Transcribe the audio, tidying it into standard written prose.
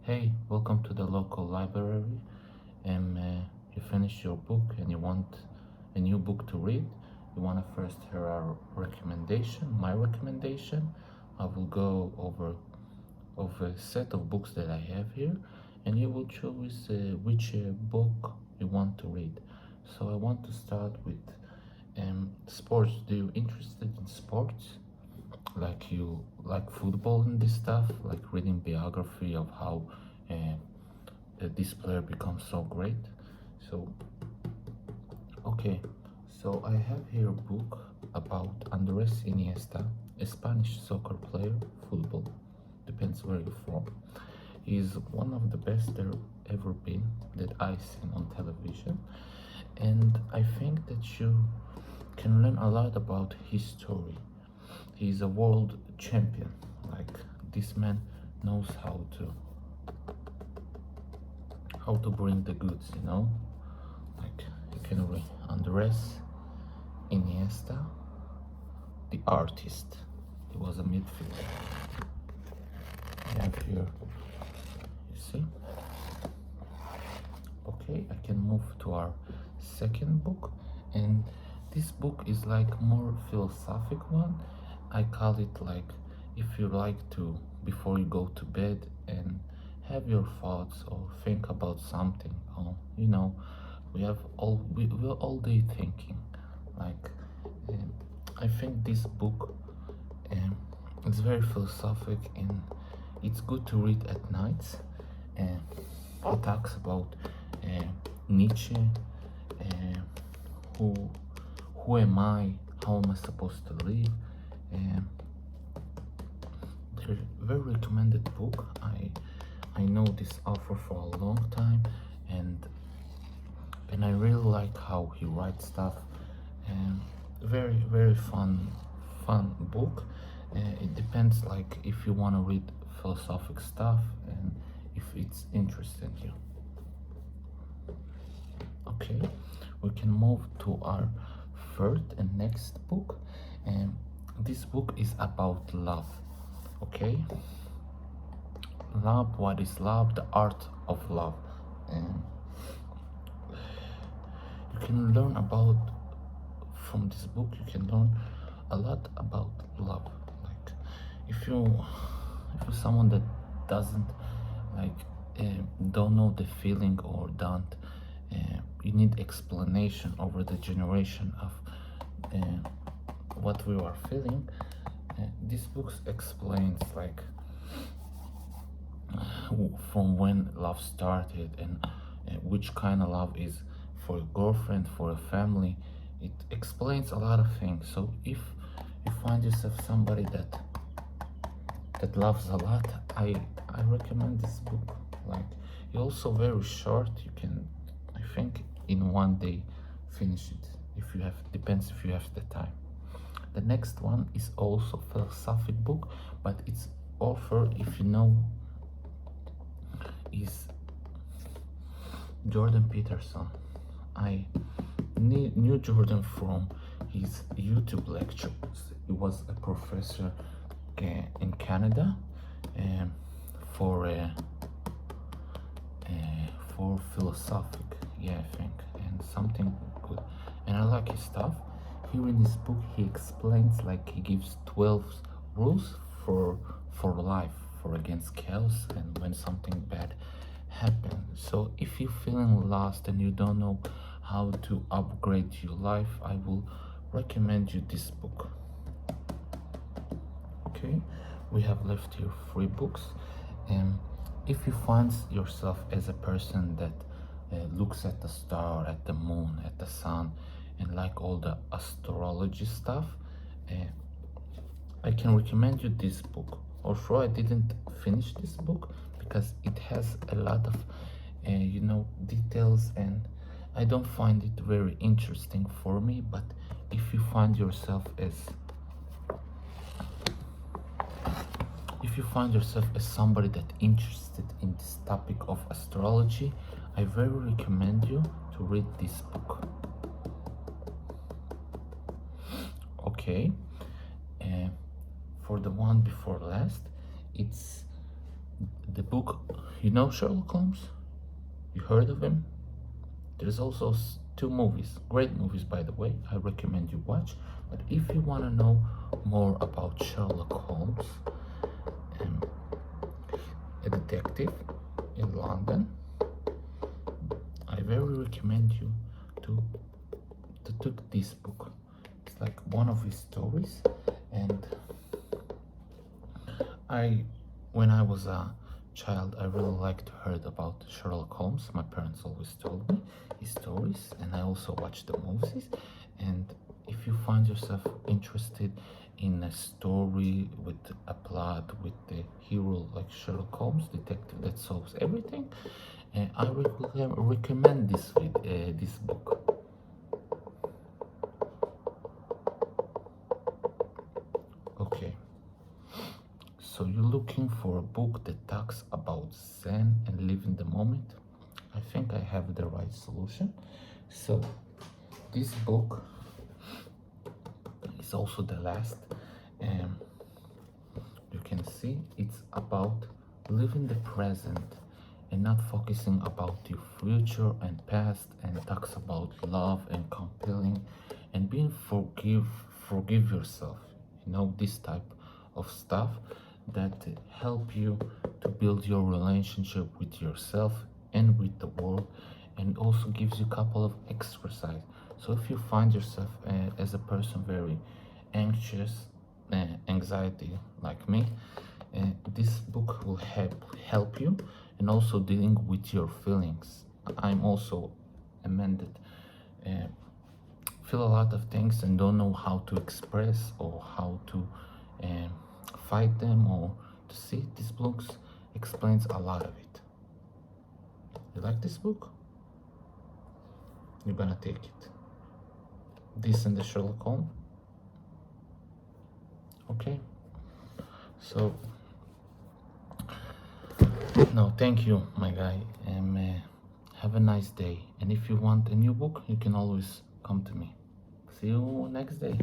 Hey, welcome to the local library. You finish your book and you want a new book to read. You want to first hear our recommendation, my recommendation. I will go over a set of books that I have here, and you will choose which book you want to read. So I want to start with sports. Do you interested in sports? Like you like football and this stuff, like reading biography of how this player becomes so great. So okay, so I have here a book about Andres Iniesta, a Spanish soccer player, football, depends where you're from. He's one of the best there ever been that I've seen on television, and I think that you can learn a lot about his story. He's a world champion. Like, this man knows how to bring the goods, Like, you can read Andres Iniesta, the artist. He was a midfielder. I have here, you see? Okay, I can move to our second book, and this book is like more philosophic one. I call it like, if you like to, before you go to bed and have your thoughts or think about something, or we're all day thinking. Like, I think this book is very philosophic, and it's good to read at nights. And it talks about Nietzsche, uh, who who am I, how am I supposed to live. They're very recommended book. I know this author for a long time, and I really like how he writes stuff. Very fun book. It depends, like, if you want to read philosophic stuff and if it's interesting you. Okay, we can move to our third and next book, and this book is about love. Okay, love. What is love? The art of love. And you can learn about, from this book you can learn a lot about love. Like, if you're someone that doesn't, like, don't know the feeling, or don't you need explanation over the generation of what we are feeling. This book explains, like, from when love started, and which kind of love is for a girlfriend, for a family. It explains a lot of things. So if you find yourself somebody that loves a lot, I recommend this book. Like, it's also very short. You can, I think, in one day finish it, if you have, depends if you have the time. The next one is also philosophic book, but its author, if you know, is Jordan Peterson. I knew Jordan from his YouTube lectures. He was a professor in Canada, for philosophic, yeah, I think, and something good. And I like his stuff. Here in this book, he explains, like, he gives 12 rules for life, for against chaos, and when something bad happens. So if you're feeling lost and you don't know how to upgrade your life, I will recommend you this book. Okay, we have left here 3 books, and if you find yourself as a person that looks at the star, at the moon, at the sun, and like all the astrology stuff, I can recommend you this book. Although I didn't finish this book because it has a lot of details, and I don't find it very interesting for me. But if you find yourself as somebody that interested in this topic of astrology, I very recommend you to read this book. Okay, for the one before last, it's the book You know Sherlock Holmes? You heard of him? There's also two movies, great movies by the way, I recommend you watch. But if you want to know more about Sherlock Holmes, um, a detective in London, I very recommend you to take this book. It's like one of his stories, and when I was a child, I really liked to heard about Sherlock Holmes. My parents always told me his stories, and I also watched the movies. And if you find yourself interested in a story with a plot, with the hero like Sherlock Holmes, detective that solves everything, I recommend this book. Okay. So you're looking for a book that talks about Zen and living the moment? I think I have the right solution. So this book is also the last. You can see it's about living the present and not focusing about your future and past, and talks about love and compelling and being forgive yourself. You know, this type of stuff that help you to build your relationship with yourself and with the world, and also gives you a couple of exercise. So if you find yourself as a person very anxious, anxiety like me, this book will help you, and also dealing with your feelings. I'm also amended, feel a lot of things and don't know how to express or how to fight them or to see. This book explains a lot of it. You like this book? You're gonna take it. This and the Sherlock Holmes. Okay. So no, thank you, my guy. Have a nice day. And if you want a new book, you can always come to me. See you next day.